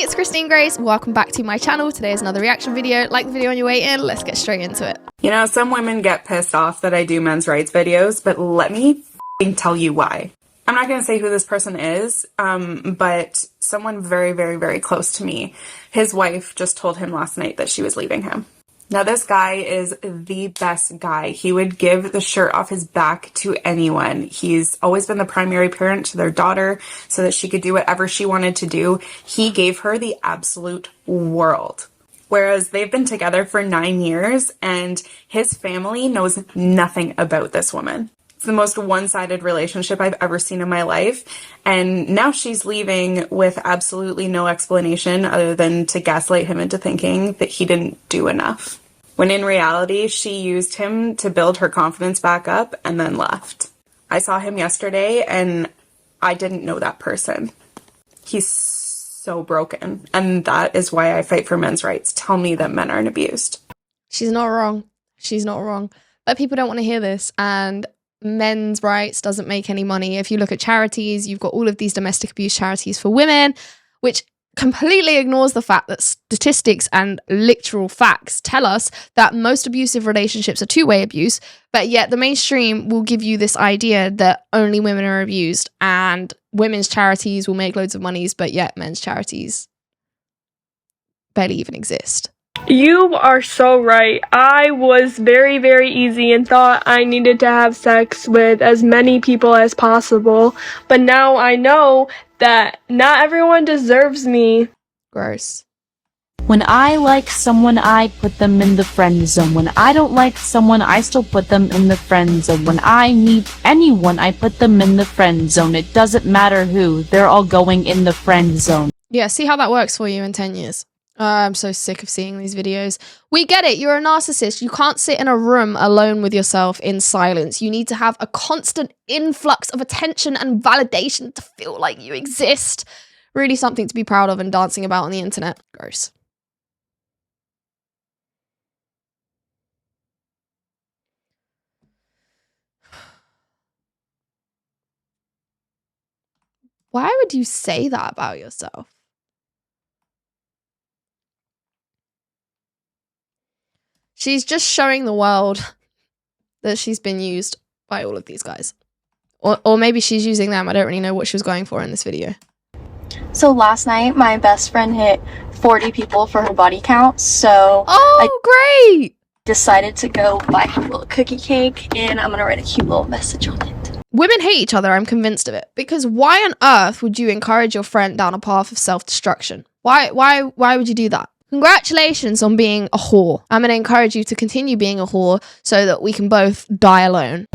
it's Christine Grace. Welcome back to my channel. Today is another reaction video. Like the video on your way in. Let's get straight into it. You know, some women get pissed off that I do men's rights videos, but let me tell you why. I'm not going to say who this person is, but someone very, very, very close to me. His wife just told him last night that she was leaving him. Now, this guy is the best guy. He would give the shirt off his back to anyone. He's always been the primary parent to their daughter so that she could do whatever she wanted to do. He gave her the absolute world. Whereas they've been together for 9 years and his family knows nothing about this woman. It's the most one-sided relationship I've ever seen in my life. And now she's leaving with absolutely no explanation other than to gaslight him into thinking that he didn't do enough. When in reality, she used him to build her confidence back up and then left. I saw him yesterday and I didn't know that person. He's so broken. And that is why I fight for men's rights. Tell me that men aren't abused. She's not wrong. She's not wrong. But people don't want to hear this. And men's rights doesn't make any money. If you look at charities, you've got all of these domestic abuse charities for women, which completely ignores the fact that statistics and literal facts tell us that most abusive relationships are two-way abuse, but yet the mainstream will give you this idea that only women are abused and women's charities will make loads of monies, but yet men's charities barely even exist. You are so right. I was very, very easy and thought I needed to have sex with as many people as possible. But now I know that not everyone deserves me. Gross. When I like someone, I put them in the friend zone. When I don't like someone, I still put them in the friend zone. When I meet anyone, I put them in the friend zone. It doesn't matter who. They're all going in the friend zone. Yeah, see how that works for you in 10 years. I'm so sick of seeing these videos. We get it. You're a narcissist. You can't sit in a room alone with yourself in silence. You need to have a constant influx of attention and validation to feel like you exist. Really something to be proud of and dancing about on the internet. Gross. Why would you say that about yourself? She's just showing the world that she's been used by all of these guys. Or maybe she's using them. I don't really know what she was going for in this video. So last night, my best friend hit 40 people for her body count. So great! Decided to go buy her a little cookie cake. And I'm going to write a cute little message on it. Women hate each other. I'm convinced of it. Because why on earth would you encourage your friend down a path of self-destruction? Why would you do that? Congratulations on being a whore. I'm going to encourage you to continue being a whore so that we can both die alone.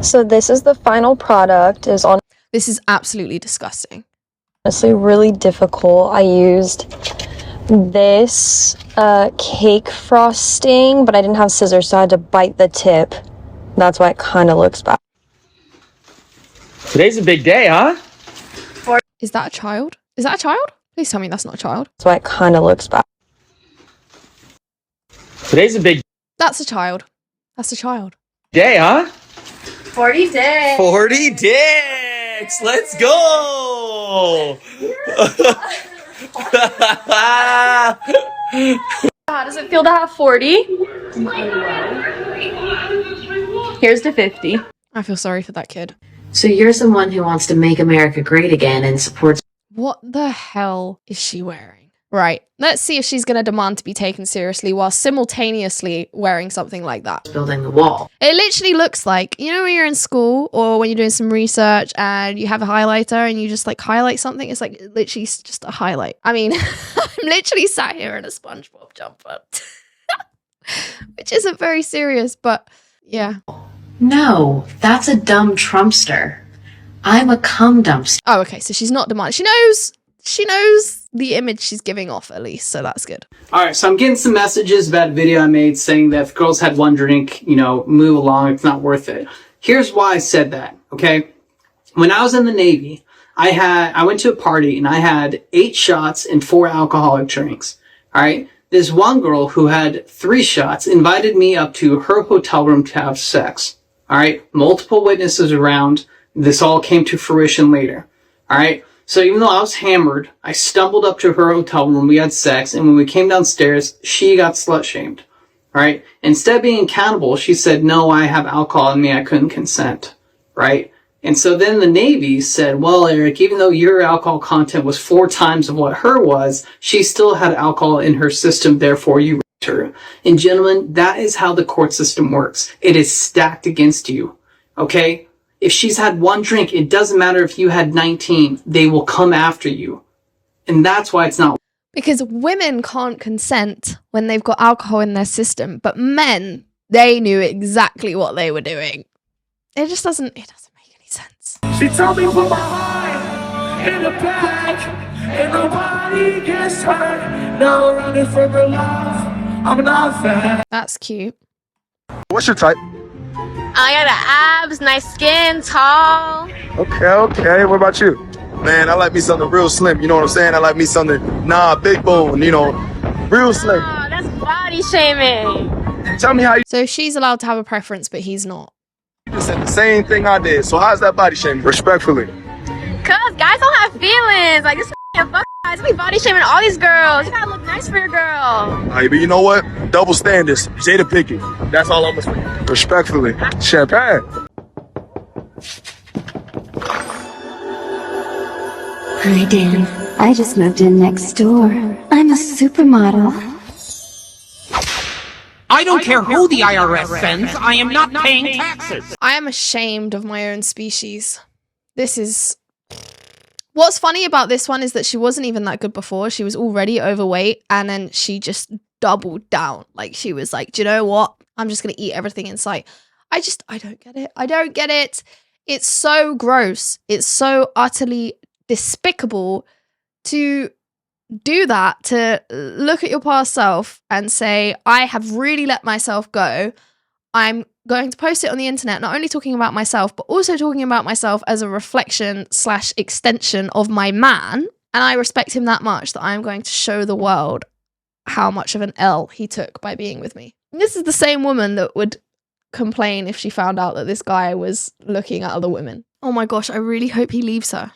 So this is the final product. This is absolutely disgusting. Honestly really difficult. I used this cake frosting, but I didn't have scissors, so I had to bite the tip. That's why it kind of looks bad. Today's a big day, huh? Is that a child? Is that a child? Please tell me that's not a child. That's why it kind of looks bad. Today's a big... That's a child. That's a child. day, huh? 40 days. 40 dicks! Let's go! How does it feel to have 40? Here's to 50. I feel sorry for that kid. So you're someone who wants to make America great again and supports... What the hell is she wearing? Right, let's see if she's going to demand to be taken seriously while simultaneously wearing something like that. Building the wall. It literally looks like, you know when you're in school or when you're doing some research and you have a highlighter and you just like highlight something? It's like literally just a highlight. I mean, I'm literally sat here in a SpongeBob jumper. Which isn't very serious, but yeah. No, that's a dumb Trumpster. I'm a cum dumpster. Oh, okay, so she's not demanding. She knows the image she's giving off at least, so that's good. Alright, so I'm getting some messages about a video I made saying that if girls had one drink, you know, move along, it's not worth it. Here's why I said that, okay? When I was in the Navy, I went to a party and I had 8 shots and 4 alcoholic drinks. Alright? This one girl who had 3 shots invited me up to her hotel room to have sex. Alright? Multiple witnesses around. This all came to fruition later. Alright? So even though I was hammered, I stumbled up to her hotel room, we had sex, and when we came downstairs, she got slut-shamed, right? Instead of being accountable, she said, no, I have alcohol in me, I couldn't consent, right? And so then the Navy said, well, Eric, even though your alcohol content was 4 times of what her was, she still had alcohol in her system, therefore you raped her. And gentlemen, that is how the court system works. It is stacked against you, okay? If she's had 1 drink, it doesn't matter if you had 19, they will come after you. And that's why it's not. Because women can't consent when they've got alcohol in their system, but men, they knew exactly what they were doing. It doesn't make any sense. She told me put my heart in the back, and nobody gets hurt. No running for the love, I'm not fat. That's cute. What's your type? I got the abs, nice skin, tall. Okay. What about you? Man, I like me something real slim. You know what I'm saying? I like me something, big bone, real slim. Oh, that's body shaming. Tell me how you So she's allowed to have a preference, but he's not. just said the same thing I did. So how's that body shaming? Respectfully. Cause guys don't have feelings. Like, this fuck guys. We body shaming all these girls. You gotta look nice for your girl. But you know what? Double standards. Jada Pickett. That's all I'm gonna say. Respectfully. Champagne. Hi, Dan. I just moved in next door. I'm a supermodel. I don't care who the IRS sends. I am not paying taxes. I am ashamed of my own species. This is... What's funny about this one is that she wasn't even that good before. She was already overweight, and then she just doubled down. Like, she was like, do you know what? I'm just going to eat everything in sight. I don't get it. I don't get it. It's so gross. It's so utterly despicable to do that, to look at your past self and say, I have really let myself go. I'm going to post it on the internet, not only talking about myself, but also talking about myself as a reflection / extension of my man. And I respect him that much that I'm going to show the world how much of an L he took by being with me. And this is the same woman that would complain if she found out that this guy was looking at other women. Oh my gosh, I really hope he leaves her.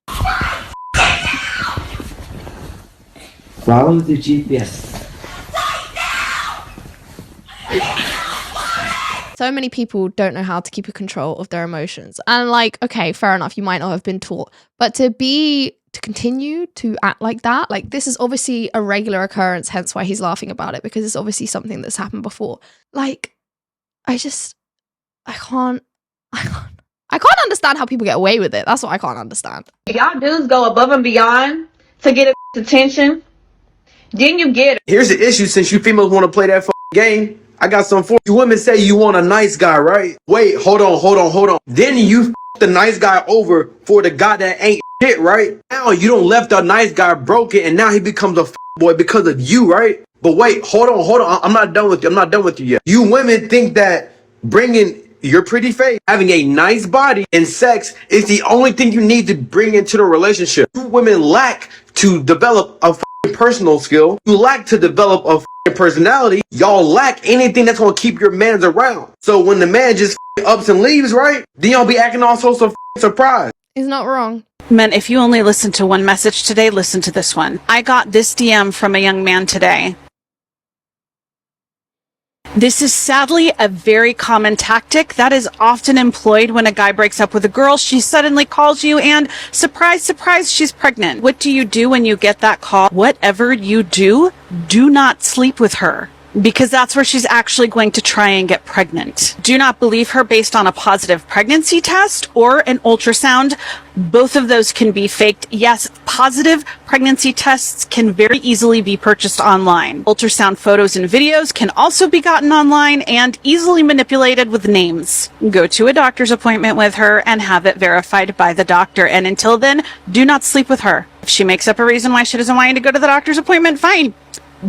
Follow the GPS. So many people don't know how to keep a control of their emotions. And like, okay, fair enough, you might not have been taught. But to continue to act like that, like this is obviously a regular occurrence, hence why he's laughing about it, because it's obviously something that's happened before. Like, I can't understand how people get away with it. That's what I can't understand. Y'all dudes go above and beyond to get attention. Then you get it. Here's the issue, since you females want to play that game, I got some for you. Women say you want a nice guy, right? Wait, hold on. Then you the nice guy over for the guy that ain't shit, right? Now you don't left the nice guy broken, and now he becomes a boy because of you, right? But wait, hold on. I'm not done with you yet. You women think that bringing your pretty face, having a nice body, and sex is the only thing you need to bring into the relationship. You women lack to develop a personal skill. You lack to develop a personality. Y'all lack anything that's gonna keep your mans around. So when the man just ups and leaves, right? Then y'all be acting all sorts of surprised. He's not wrong. Men, if you only listen to one message today, listen to this one. I got this DM from a young man today. This is sadly a very common tactic that is often employed when a guy breaks up with a girl. She suddenly calls you and surprise, surprise, she's pregnant. What do you do when you get that call? Whatever you do, do not sleep with her, because that's where she's actually going to try and get pregnant. Do not believe her based on a positive pregnancy test or an ultrasound. Both of those can be faked. Yes, positive pregnancy tests can very easily be purchased online. Ultrasound photos and videos can also be gotten online and easily manipulated with names. Go to a doctor's appointment with her and have it verified by the doctor. And until then, do not sleep with her. If she makes up a reason why she doesn't want you to go to the doctor's appointment, fine.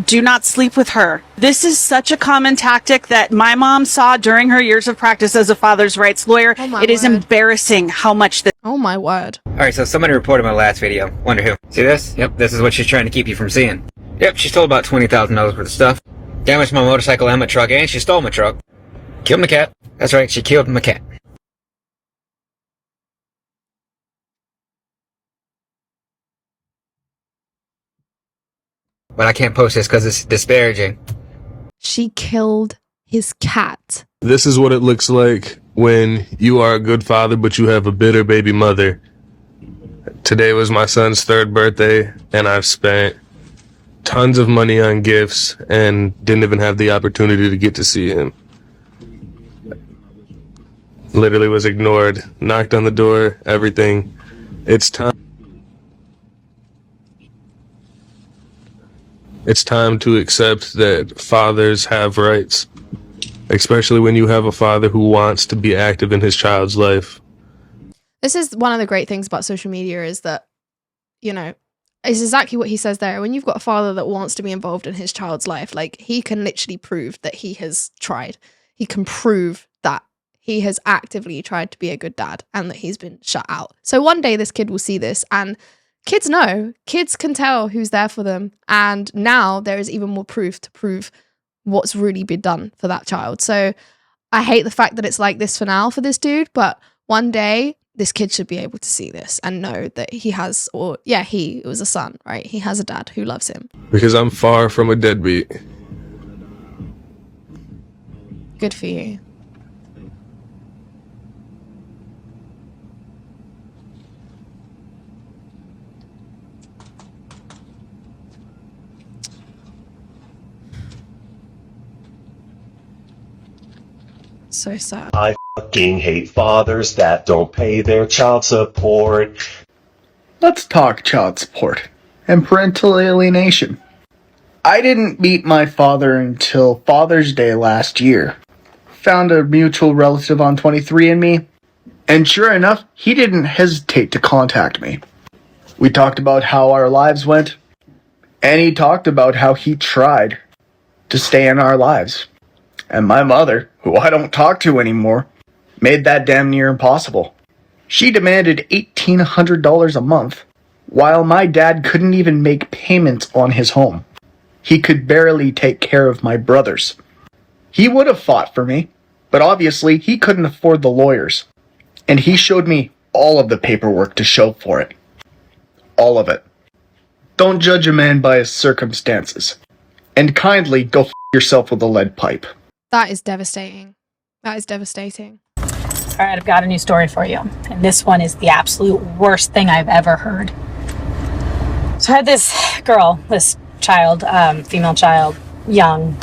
Do not sleep with her. This is such a common tactic that my mom saw during her years of practice as a father's rights lawyer. It is embarrassing how much this... Oh my word. Alright, so somebody reported my last video. Wonder who. See this? Yep, this is what she's trying to keep you from seeing. Yep, she stole about $20,000 worth of stuff. Damaged my motorcycle and my truck, and she stole my truck. Killed my cat. That's right, she killed my cat. but I can't post this because it's disparaging. She killed his cat. This is what it looks like when you are a good father, but you have a bitter baby mother. Today was my son's 3rd birthday, and I've spent tons of money on gifts and didn't even have the opportunity to get to see him. Literally was ignored, knocked on the door, everything. It's time. It's time to accept that fathers have rights, especially when you have a father who wants to be active in his child's life. This is one of the great things about social media is that, you know, it's exactly what he says there. When you've got a father that wants to be involved in his child's life, like, he can literally prove that he has tried. He can prove that he has actively tried to be a good dad and that he's been shut out. So one day this kid will see this, and kids know. Kids can tell who's there for them. And now there is even more proof to prove what's really been done for that child. So I hate the fact that it's like this for now for this dude, but one day this kid should be able to see this and know that he has, or yeah, it was a son, right? He has a dad who loves him. Because I'm far from a deadbeat. Good for you. So sad. I fucking hate fathers that don't pay their child support. Let's talk child support and parental alienation. I didn't meet my father until Father's Day last year. Found a mutual relative on 23andMe, and sure enough, he didn't hesitate to contact me. We talked about how our lives went, and he talked about how he tried to stay in our lives. And my mother, who I don't talk to anymore, made that damn near impossible. She demanded $1,800 a month, while my dad couldn't even make payments on his home. He could barely take care of my brothers. He would have fought for me, but obviously he couldn't afford the lawyers. And he showed me all of the paperwork to show for it. All of it. Don't judge a man by his circumstances. And kindly go f*** yourself with a lead pipe. That is devastating. That is devastating. All right, I've got a new story for you. And this one is the absolute worst thing I've ever heard. So I had this girl, this child, female child, young,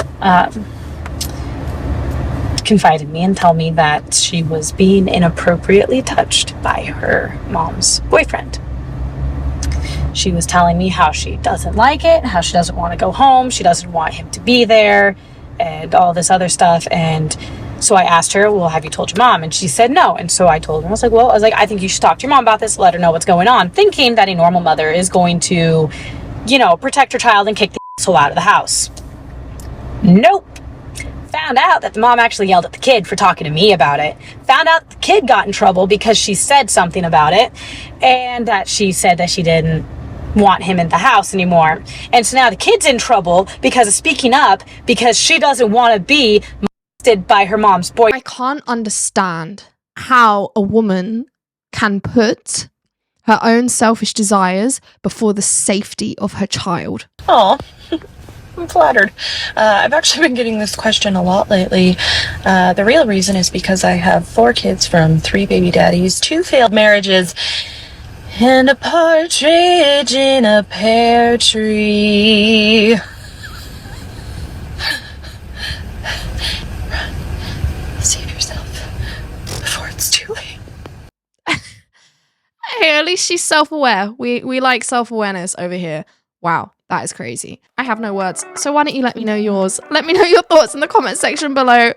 confide in me and tell me that she was being inappropriately touched by her mom's boyfriend. She was telling me how she doesn't like it, how she doesn't want to go home, she doesn't want him to be there, and all this other stuff. And so I asked her, well, have you told your mom? And she said no. And so I told her, I was like, I think you should talk to your mom about this, let her know what's going on, thinking that a normal mother is going to, you know, protect her child and kick the asshole out of the house. Nope. Found out that the mom actually yelled at the kid for talking to me about it. Found out the kid got in trouble because she said something about it, and that she said that she didn't want him in the house anymore. And so now the kid's in trouble because of speaking up, because she doesn't want to be molested by her mom's boy. I can't understand how a woman can put her own selfish desires before the safety of her child. Oh, I'm flattered. I've actually been getting this question a lot lately. The real reason is because I have 4 kids from 3 baby daddies, 2 failed marriages, and a partridge in a pear tree. Save yourself before it's too late. Hey, at least she's self-aware. We like self-awareness over here. Wow, that is crazy. I have no words. So why don't you let me know yours? Let me know your thoughts in the comment section below.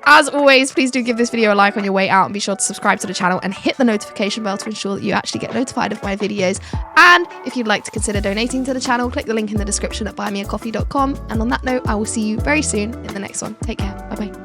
As always, please do give this video a like on your way out and be sure to subscribe to the channel and hit the notification bell to ensure that you actually get notified of my videos. And if you'd like to consider donating to the channel, click the link in the description at buymeacoffee.com. And on that note, I will see you very soon in the next one. Take care. Bye-bye.